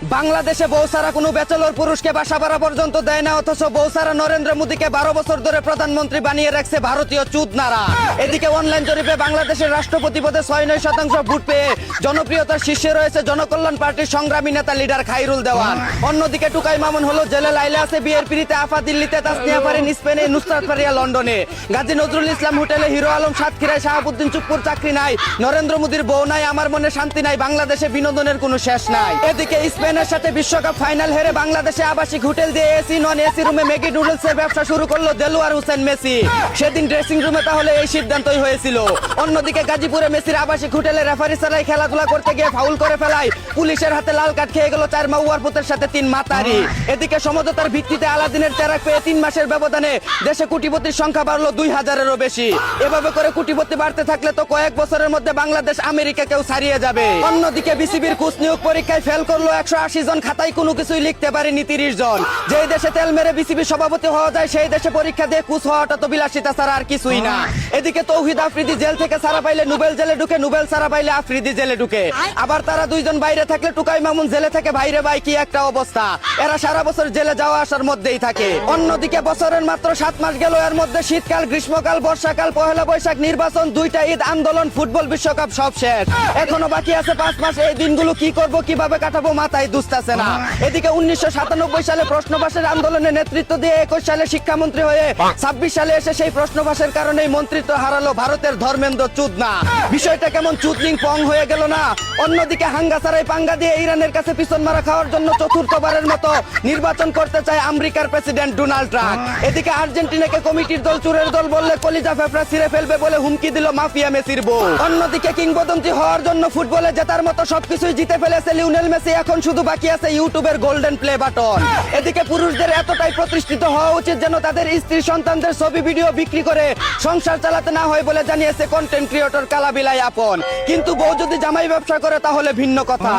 বাংলাদেশে বৌসারা কোনো ব্যাচেলর পুরুষকে বাসা ভাড়া পর্যন্ত দেয় না, অথচ বৌসারা নরেন্দ্র মোদীকে 12 বছর ধরে প্রধানমন্ত্রী বানিয়ে রাখছে ভারতীয় চুদনারা। এদিকে অনলাইন জরিপে বাংলাদেশের রাষ্ট্রপতি পদে 6-9% ভোট পেয়ে জনপ্রিয়তার শীর্ষে রয়েছে জনকল্যাণ পার্টির সংগ্রামী নেতা লিডার খাইরুল দেওয়ান। অন্যদিকে টুকাই মামুন হলো জেলে, লাইলে আছে বিয়ের পিড়িতে, আফা দিল্লিতে, তাসনিয়া ফারিন স্পেনে, নুসরাত ফারিয়া লন্ডনে, গাজী নজরুল ইসলাম হোটেলে, হিরো আলম সাতক্ষীরায়, শাহাবুদ্দিন চুপ্পুর চাকরি নাই, নরেন্দ্র মোদীর বউ নাই, আমার মনে শান্তি নাই, বাংলাদেশে বিনোদনের কোনো শেষ নাই। এদিকে স্পেনের সাথে বিশ্বকাপ ফাইনাল হেরে বাংলাদেশে আবাসিক হোটেল দিয়ে এসি নন এসি রুমে ম্যাগি নুডলসের ব্যবসা শুরু করলো দেলোয়ার হোসেন মেসি। সেদিন ড্রেসিং রুমে তাহলে এই সিদ্ধান্তই হয়েছিল। অন্যদিকে গাজীপুরে মেসির আবাসিক হোটেলে রেফারি ছাড়াই খেলাধুলা করতে গিয়ে ফাউল করে ফেলায় পুলিশের হাতে লাল কার্ড খেয়ে গেল 4 মাউয়ার পুতের সাথে 3 মাতারি। এদিকে সমঝোতার ভিত্তিতে আলাদিনের চেরাক পেয়ে 3 মাসের ব্যবধানে দেশে কোটিপতির সংখ্যা বাড়লো 2000-এরও বেশি। এভাবে করে কোটিপতি বাড়তে থাকলে তো কয়েক বছরের মধ্যে বাংলাদেশ আমেরিকাকেও ছাড়িয়ে যাবে। অন্যদিকে বিসিবির কোচ নিয়োগ পরীক্ষায় ফেল করলো 180 জন, খাতায় কোনো কিছুই লিখতে পারেনি 30 জন। যেই দেশে তেল মেরে বিসিবি সভাপতি হওয়া যায় সেই দেশে পরীক্ষা দিয়ে কোচ হওয়াটা তো বিলাসিতা ছাড়া আর কিছুই না। এদিকে তৌহিদ আফ্রিদি জেল থেকে ছাড়া পাইলে নোবেল জেলে ঢুকে, নোবেল ছাড়া পাইলে আফ্রিদি জেলে ঢুকে। আবার তারা দুইজন বাইরে থাকলে টুকাই মামুন জেলে থেকে বাইরে, ভাই কি একটা অবস্থা। এরা সারা বছর জেলে যাওয়া আসার মধ্যেই থাকে। অন্যদিকে বছরের মাত্র 7 মাস গেল, এর মধ্যে শীতকাল, গ্রীষ্মকাল, বর্ষাকাল, পহেলা বৈশাখ, নির্বাচন, 2টা ঈদ, আন্দোলন, ফুটবল বিশ্বকাপ সব শেষ। এখনো বাকি আছে 5 মাস। এই দিনগুলো কি করব, কিভাবে কাটাবো মাথায় দুস্তাছে না। এদিকে 1997 সালে প্রশ্ন ফাঁসের আন্দোলনে নেতৃত্ব দিয়ে 21 সালে শিক্ষামন্ত্রী হয়ে 26 সালে এসে সেই প্রশ্ন ফাঁসের কারণেই মন্ত্রিত্ব হারালো ভারতের ধর্মেন্দ্র চুদনা। বিষয়টা কেমন চুদলিং পং হয়ে গেল না। অন্যদিকে হাঙ্গা ছাড়াই পাঙ্গা দিয়ে ইরানের কাছে পিছন মারা খাওয়ার জন্য চতুর্থবারের মতো নির্বাচন করতে চায় আমেরিকার প্রেসিডেন্ট ডোনাল্ড ট্রাম্প। এদিকে আর্জেন্টিনাকে কমিটির দল চুরের দল বললে কলিজা ফেফড়া ছিঁড়ে ফেলবে বলে হুমকি দিল মাফিয়া মেসির বউ। অন্যদিকে কিংবদন্তি হওয়ার জন্য ফুটবলে জেতার মতো সবকিছুই জিতে ফেলেছে লিওনেল মেসি, এখন শুধু বাকি আছে ইউটিউবের গোল্ডেন প্লে বাটন। এদিকে পুরুষদের এতটাই প্রতিষ্ঠিত হওয়া উচিত যেন তাদের স্ত্রী সন্তানদের ছবি ভিডিও বিক্রি করে সংসার চালাতে না হয় বলে জানিয়েছে কন্টেন্ট ক্রিয়েটর কালাবিলাই আপন। কিন্তু বউ যদি জামাই ব্যবসা করে তাহলে ভিন্ন কথা।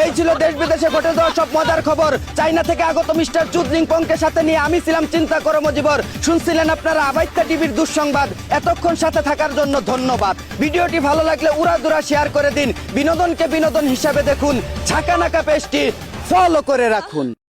এই ছিল দেশ বিদেশে ঘটে যাওয়া সব মজার খবর। চাইনা থেকে আগত মিস্টার চুদলিং পংকে সাথে নিয়ে আমি ছিলাম চিন্তা করো মজিবর। শুনছিলেন আপনারা আবাইত্যা টিভির দুঃসংবাদ। এতক্ষণ সাথে থাকার জন্য ধন্যবাদ। ভিডিওটি ভালো লাগলে উড়াদুরা শেয়ার করে দিন। বিনোদনকে বিনোদন হিসাবে দেখুন। ঝাঁকা নাকা পেজটি ফলো করে রাখুন।